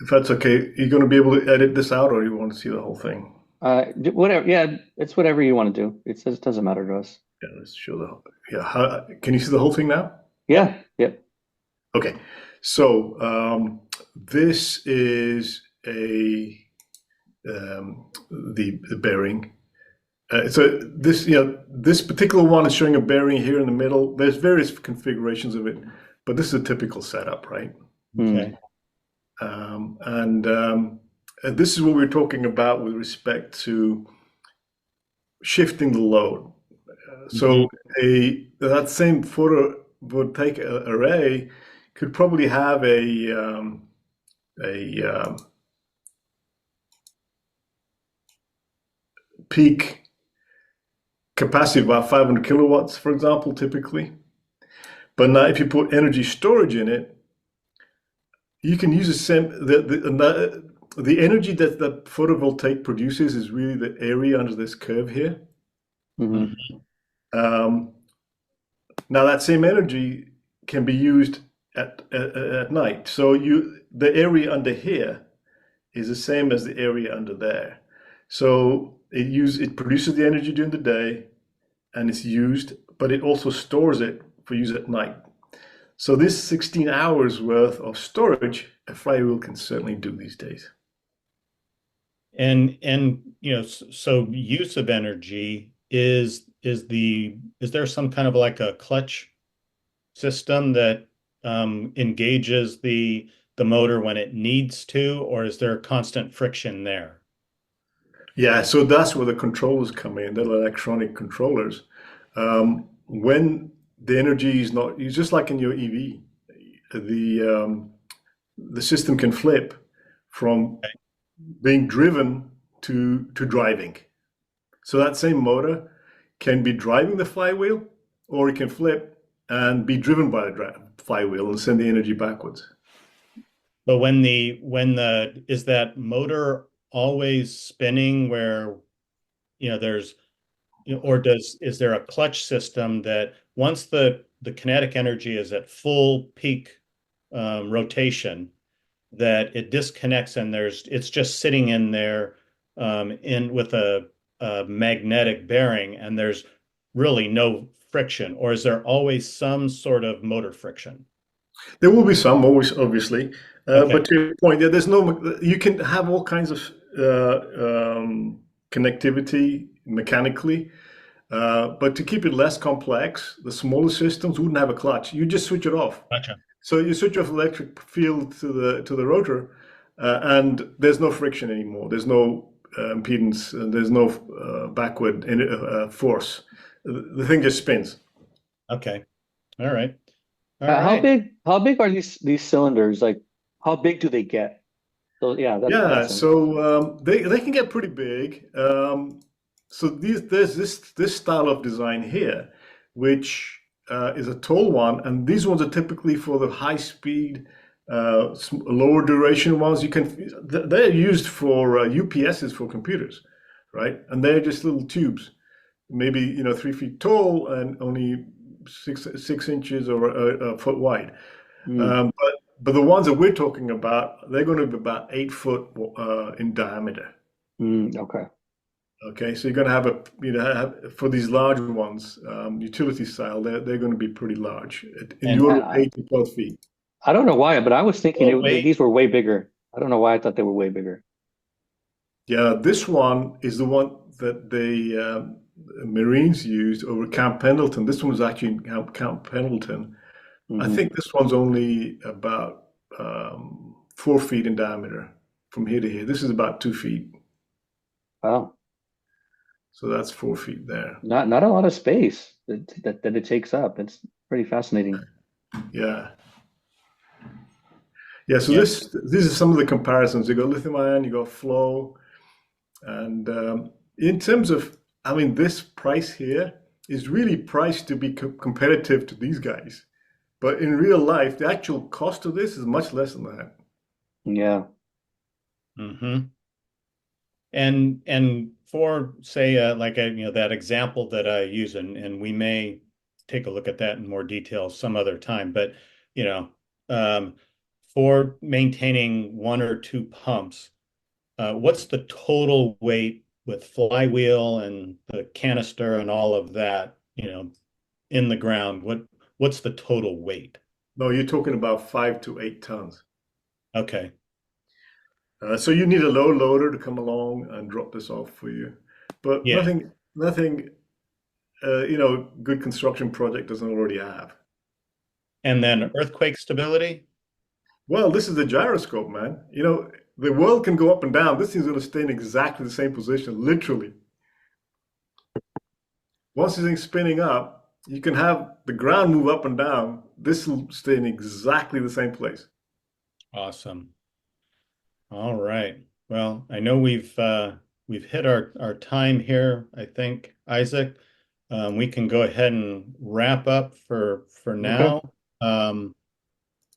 if that's okay, you're going to be able to edit this out, or you want to see the whole thing?
Whatever. Yeah, it's whatever you want to do. It doesn't matter to us.
Yeah, let's show yeah. Can you see the whole thing now?
Yeah, yep.
Okay. So this is the bearing. So this particular one is showing a bearing here in the middle. There's various configurations of it, but this is a typical setup, right?
Hmm.
Okay.
And this is what we're talking about with respect to shifting the load.
Mhm.
So that same photovoltaic array could probably have a peak capacity of about 500 kilowatts, for example, typically. But now if you put energy storage in it, you can use the energy that the photovoltaic produces is really the area under this curve here.
Mhm.
Um, Now that same energy can be used at night. So the area under here is the same as the area under there. So it produces the energy during the day and it's used, but it also stores it for use at night. So this 16 hours worth of storage, a Flywheel can certainly do these days.
And so use of energy is there some kind of like a clutch system that engages the motor when it needs to, or is there constant friction there?
Yeah, so that's where the controllers come in, the electronic controllers. When the energy is not, it's just like in your EV, the system can flip from being driven to driving. So that same motor can be driving the flywheel, or it can flip and be driven by the flywheel and send the energy backwards.
But is that motor always spinning where there's or is there a clutch system that once the kinetic energy is at full peak rotation, that it disconnects and it's just sitting in there in with a magnetic bearing, and there's really no friction, or is there always some sort of motor friction?
There will be some, always, obviously,
Okay.
but to your point, yeah, there's no. You can have all kinds of connectivity mechanically, but to keep it less complex, the smaller systems wouldn't have a clutch. You just switch it off.
Gotcha.
So you switch off electric field to the rotor, and there's no friction anymore. There's no impedance, and there's no backward force. The thing just spins.
Okay. All right.
How big are these cylinders? Like, how big do they get? So yeah,
Yeah,
that's
so they can get pretty big. So there's this style of design here, which is a tall one, and these ones are typically for the high speed, lower duration ones. They're used for UPSs for computers, right? And they're just little tubes, maybe 3 feet tall and only 6 inches or a foot wide.
Mm,
But the ones that we're talking about, they're going to be about 8 foot in diameter.
okay.
Okay, so you're going to for these larger ones, utility style, they're going to be pretty large, in the
And
order of
I,
8 to 12 feet.
I don't know why, but I was thinking
oh, wait.
these were way bigger. I don't know why I thought they were way bigger.
Yeah, this one is the one that the Marines used over Camp Pendleton. This one was actually in Camp Pendleton. I
Hmm.
think this one's only about 4 feet in diameter from here to here. This is about 2 feet.
Wow,
So that's 4 feet there.
not a lot of space that it takes up. It's pretty fascinating.
Yeah. Yeah, so
Yeah.
these are some of the comparisons. You got lithium ion, you got flow, and in terms of, I mean, this price here is really priced to be competitive to these guys. But in real life, the actual cost of this is much less than that.
Yeah.
Mm-hmm. And for say like that example that I use, and we may take a look at that in more detail some other time, but you know, um, for maintaining one or two pumps, what's the total weight with flywheel and the canister and all of that, in the ground? What's the total weight?
No, you're talking about 5 to 8 tons.
Okay.
So you need a low loader to come along and drop this off for you. But
Yeah.
nothing, good construction project doesn't already have.
And then earthquake stability?
Well, this is the gyroscope, man. The world can go up and down. This thing's going to stay in exactly the same position, literally. Once this thing's spinning up, you can have the ground move up and down. This will stay in exactly the same place.
Awesome. All right. Well, I know we've we've hit our time here, I think, Isaac. We can go ahead and wrap up for
Okay.
now.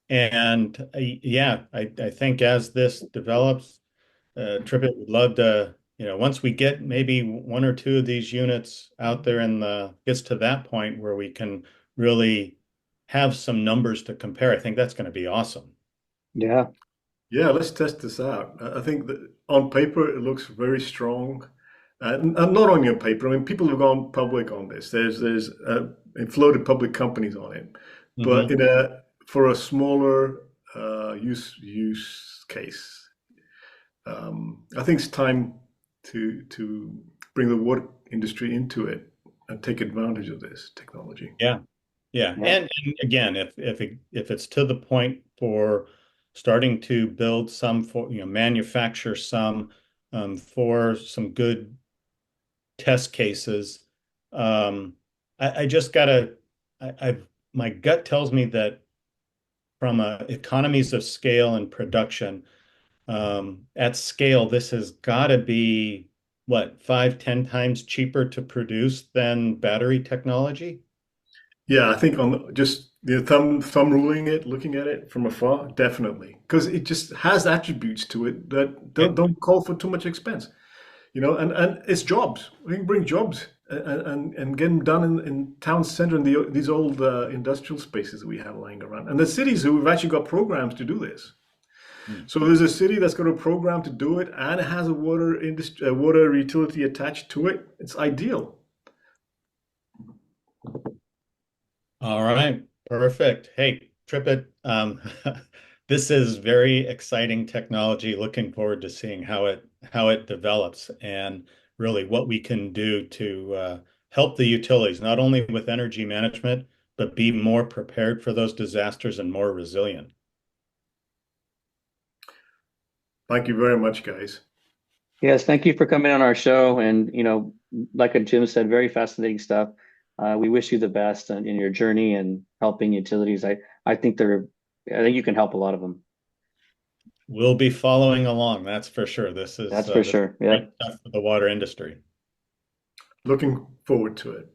And yeah, I think as this develops, Tripat would love to, once we get maybe one or two of these units out there gets to that point where we can really have some numbers to compare. I think that's going to be awesome.
Yeah.
Yeah, let's test this out. I think that on paper it looks very strong, and not only on paper. I mean, people have gone public on this. There's floated public companies on it, but
Hmm.
for a smaller use case, I think it's time to bring the water industry into it and take advantage of this technology.
Yeah. Yeah.
Yeah.
And again, if it's to the point for starting to build some for, manufacture some for some good test cases, I just gotta, my gut tells me that from economies of scale and production, at scale, this has got to be what, 5, 10 times cheaper to produce than battery technology?
Yeah, I think on just the thumb ruling it, looking at it from afar, definitely, because it just has attributes to it that
Yeah.
don't call for too much expense, and it's jobs. We can bring jobs and get them done in town center in these old industrial spaces that we have lying around, and the cities who have actually got programs to do this.
Hmm.
So there's a city that's got a program to do it, and it has a water utility attached to it. It's ideal.
All right, perfect. Hey, Tripit, this is very exciting technology. Looking forward to seeing how it develops and really what we can do to help the utilities, not only with energy management, but be more prepared for those disasters and more resilient.
Thank you very much, guys.
Yes, thank you for coming on our show. And, like Jim said, very fascinating stuff. We wish you the best in your journey and helping utilities. I think I think you can help a lot of them.
We'll be following along, that's for sure.
That's for
This is
sure. Yeah.
great stuff for the water industry.
Looking forward to it.